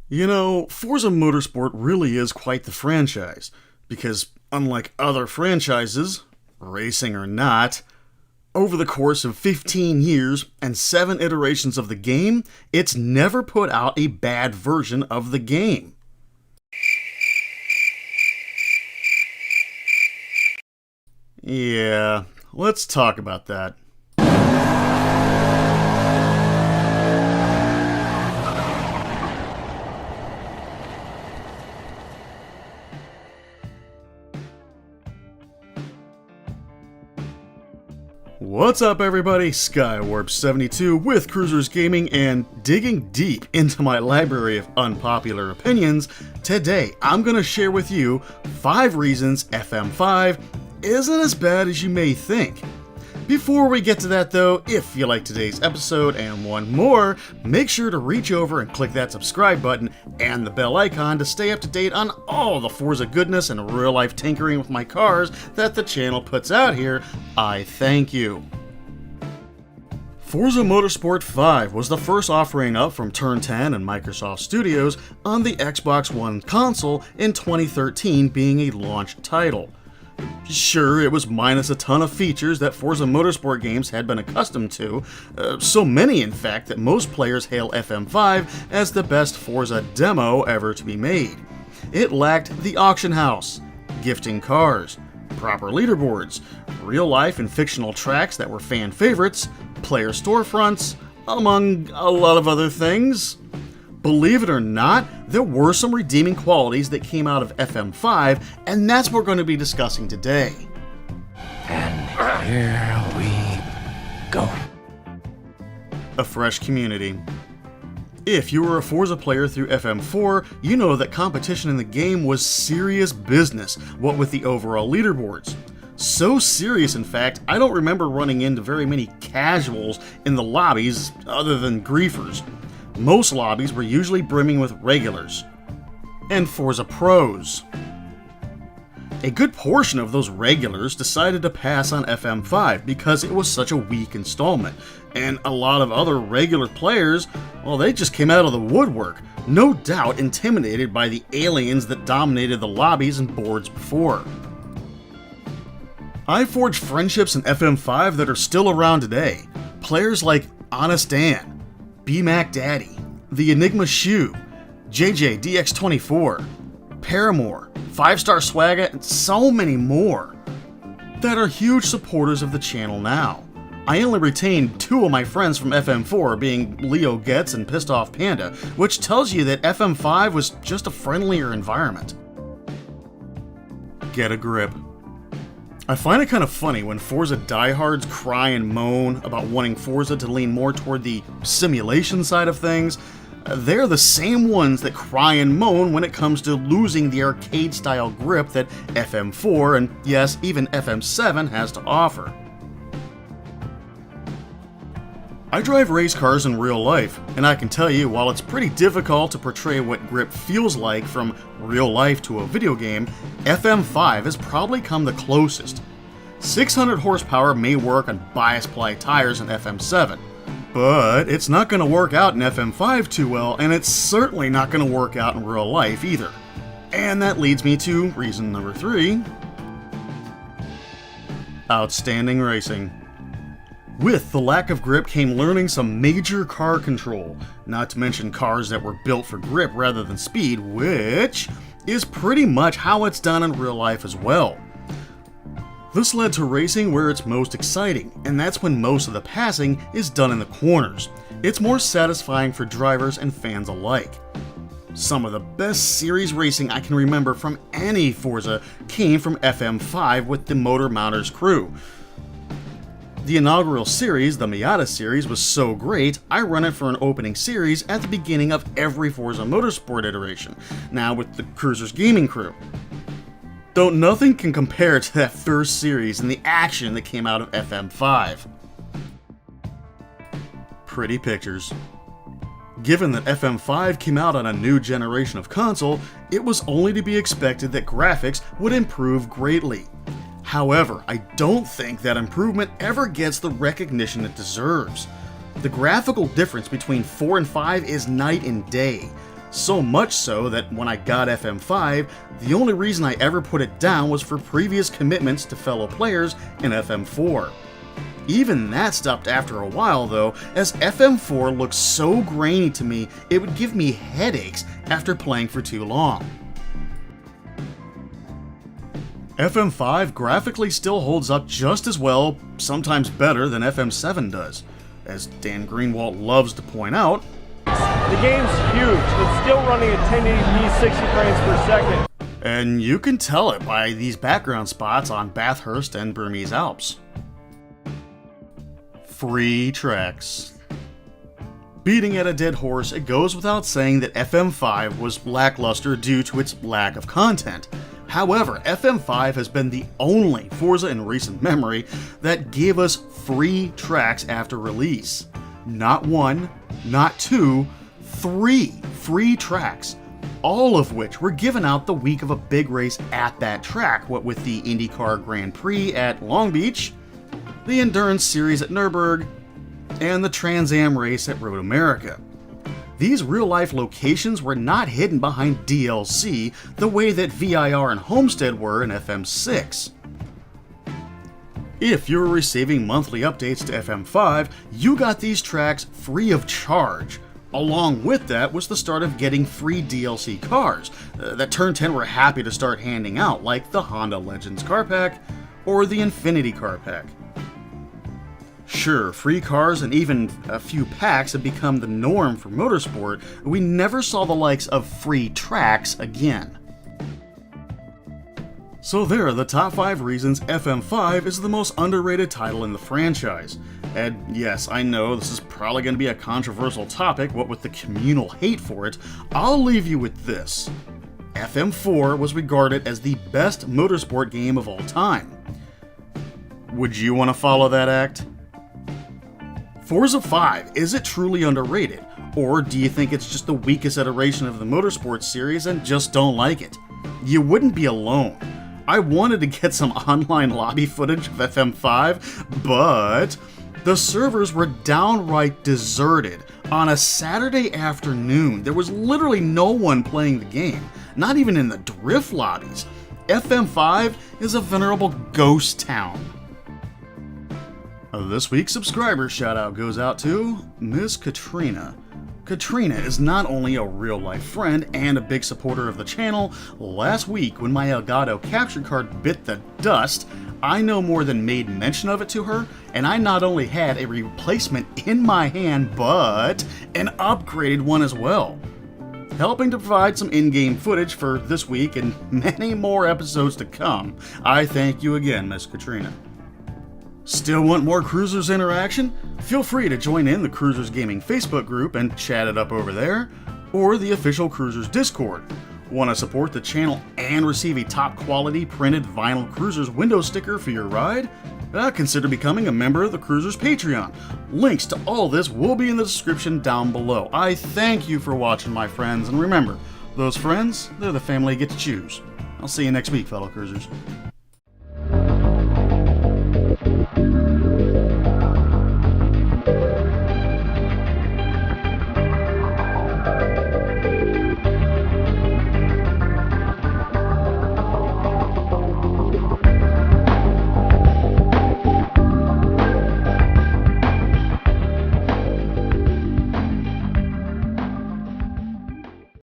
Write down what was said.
You know, Forza Motorsport really is quite the franchise, because unlike other franchises, racing or not, over the course of 15 years and 7 iterations of the game, it's never put out a bad version of the game. Yeah, let's talk about that. What's up everybody, Skywarp72 with Cruisers Gaming, and digging deep into my library of unpopular opinions, today I'm going to share with you 5 reasons FM5 isn't as bad as you may think. Before we get to that though, if you like today's episode and want more, make sure to reach over and click that subscribe button and the bell icon to stay up to date on all the Forza goodness and real life tinkering with my cars that the channel puts out here. I thank you. Forza Motorsport 5 was the first offering up from Turn 10 and Microsoft Studios on the Xbox One console in 2013, being a launch title. Sure, it was minus a ton of features that Forza Motorsport games had been accustomed to, so many in fact that most players hail FM5 as the best Forza demo ever to be made. It lacked the auction house, gifting cars, proper leaderboards, real life and fictional tracks that were fan favorites, player storefronts, among a lot of other things. Believe it or not, there were some redeeming qualities that came out of FM5, and that's what we're going to be discussing today. And here we go. A fresh community. If you were a Forza player through FM4, you know that competition in the game was serious business, what with the overall leaderboards. So serious, in fact, I don't remember running into very many casuals in the lobbies other than griefers. Most lobbies were usually brimming with regulars and Forza pros. A good portion of those regulars decided to pass on FM5 because it was such a weak installment, and a lot of other regular players, well, they just came out of the woodwork, no doubt intimidated by the aliens that dominated the lobbies and boards before. I forged friendships in FM5 that are still around today. Players like Honest Dan, B-Mac Daddy, The Enigma Shoe, JJ DX24, Paramore, 5-Star Swagga, and so many more that are huge supporters of the channel now. I only retained 2 of my friends from FM4, being Leo Getz and Pissed Off Panda, which tells you that FM5 was just a friendlier environment. Get a grip. I find it kind of funny when Forza diehards cry and moan about wanting Forza to lean more toward the simulation side of things. They're the same ones that cry and moan when it comes to losing the arcade-style grip that FM4 and, yes, even FM7 has to offer. I drive race cars in real life, and I can tell you, while it's pretty difficult to portray what grip feels like from real life to a video game, FM5 has probably come the closest. 600 horsepower may work on bias ply tires in FM7, but it's not going to work out in FM5 too well, and it's certainly not going to work out in real life either. And that leads me to reason number 3. Outstanding racing. With the lack of grip came learning some major car control, not to mention cars that were built for grip rather than speed, which is pretty much how it's done in real life as well. This led to racing where it's most exciting, and that's when most of the passing is done in the corners. It's more satisfying for drivers and fans alike. Some of the best series racing I can remember from any Forza came from FM5 with the Motor Mounters crew. The inaugural series, the Miata series, was so great, I run it for an opening series at the beginning of every Forza Motorsport iteration, now with the Cruisers Gaming crew. Though nothing can compare to that first series and the action that came out of FM5. Pretty pictures. Given that FM5 came out on a new generation of console, it was only to be expected that graphics would improve greatly. However, I don't think that improvement ever gets the recognition it deserves. The graphical difference between 4 and 5 is night and day. So much so that when I got FM5, the only reason I ever put it down was for previous commitments to fellow players in FM4. Even that stopped after a while though, as FM4 looked so grainy to me it would give me headaches after playing for too long. FM5 graphically still holds up just as well, sometimes better than FM7 does. As Dan Greenwalt loves to point out, the game's huge. It's still running at 1080p 60 frames per second. And you can tell it by these background spots on Bathurst and Burmese Alps. Free tracks. Beating at a dead horse, it goes without saying that FM5 was lackluster due to its lack of content. However, FM5 has been the only Forza in recent memory that gave us free tracks after release. Not one, not two, 3 free tracks, all of which were given out the week of a big race at that track, what with the IndyCar Grand Prix at Long Beach, the Endurance Series at Nürburgring, and the Trans Am race at Road America. These real-life locations were not hidden behind DLC the way that VIR and Homestead were in FM6. If you were receiving monthly updates to FM5, you got these tracks free of charge. Along with that was the start of getting free DLC cars that Turn 10 were happy to start handing out, like the Honda Legends car pack or the Infinity car pack. Sure, free cars and even a few packs have become the norm for motorsport, we never saw the likes of free tracks again. So there are the top 5 reasons FM5 is the most underrated title in the franchise. And yes, I know this is probably going to be a controversial topic, what with the communal hate for it, I'll leave you with this. FM4 was regarded as the best motorsport game of all time. Would you want to follow that act? Forza 5, is it truly underrated? Or do you think it's just the weakest iteration of the Motorsports series and just don't like it? You wouldn't be alone. I wanted to get some online lobby footage of FM5, but the servers were downright deserted on a Saturday afternoon. There was literally no one playing the game, not even in the drift lobbies. FM5 is a venerable ghost town. This week's subscriber shoutout goes out to Miss KATRINA. KATRINA is not only a real-life friend and a big supporter of the channel. Last week, when my Elgato capture card bit the dust, I no more than made mention of it to her, and I not only had a replacement in my hand, but an upgraded one as well, helping to provide some in-game footage for this week and many more episodes to come. I thank you again, Miss KATRINA. Still want more Cruisers interaction? Feel free to join in the Cruisers Gaming Facebook group and chat it up over there, or the official Cruisers Discord. Want to support the channel and receive a top quality printed vinyl Cruisers window sticker for your ride? Consider becoming a member of the Cruisers Patreon. Links to all this will be in the description down below. I thank you for watching, my friends, and remember, those friends, they're the family you get to choose. I'll see you next week, fellow Cruisers.